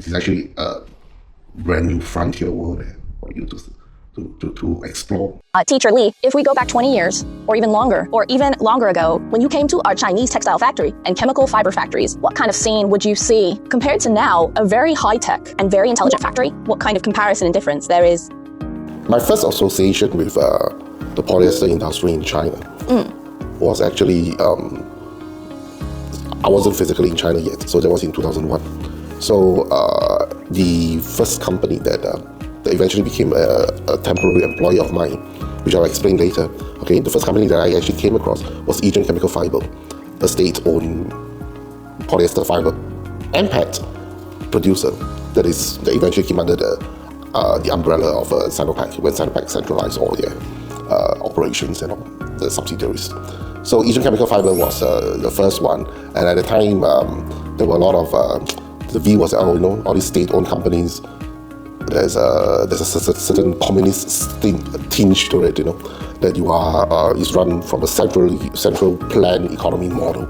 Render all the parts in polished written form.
it is actually a brand new frontier world for you to explore. Teacher Lee, if we go back 20 years, or even longer ago, when you came to our Chinese textile factory and chemical fiber factories, what kind of scene would you see? Compared to now, a very high-tech and very intelligent factory, what kind of comparison and difference there is? My first association with the polyester industry in China was actually, I wasn't physically in China yet, so that was in 2001. So the first company that eventually became a temporary employee of mine, which I'll explain later. Okay, the first company that I actually came across was Asian Chemical Fiber, a state-owned polyester fiber and PET producer that eventually came under the umbrella of Sinopec, when Sinopec centralized all their operations and all the subsidiaries. So Asian Chemical Fiber was the first one, and at the time there were a lot of the view was, oh, you know, all these state-owned companies, there's a certain communist tinge to it, you know, that you are is run from a central planned economy model,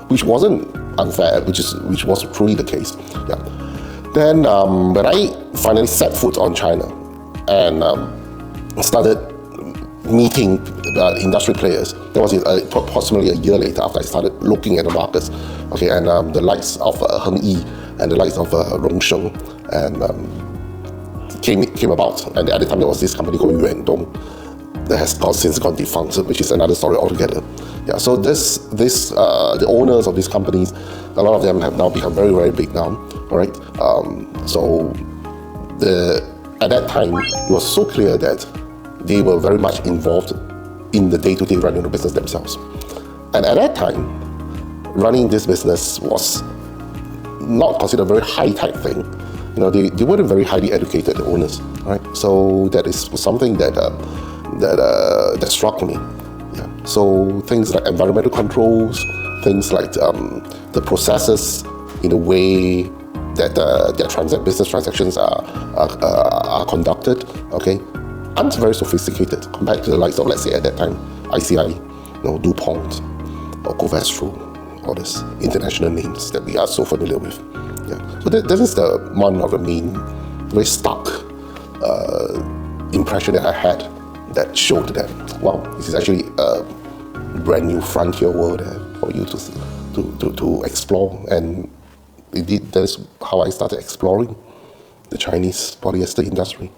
which wasn't unfair, which was truly the case. Yeah. Then when I finally set foot on China and started meeting industry players, that was approximately a year later after I started looking at the markets. Okay, and the likes of Heng Yi and the likes of Rongsheng and came about, and at the time there was this company called Yuandong that has since gone defunct, which is another story altogether. Yeah, so the owners of these companies, a lot of them have now become very, very big now. All right, so at that time it was so clear that they were very much involved in the day-to-day running of the business themselves, and at that time, running this business was not considered a very high-tech thing. You know, they weren't very highly educated, the owners, right? So that is something that struck me. Yeah. So things like environmental controls, things like the processes in the way that their business transactions are conducted, okay, aren't very sophisticated compared to the likes of, let's say, at that time, ICI, you know, DuPont, or Covestro, all these international names that we are so familiar with. Yeah. So this is one of the main, very stark impression that I had that showed that, wow, this is actually a brand new frontier world for you to explore. And indeed, that's how I started exploring the Chinese polyester industry.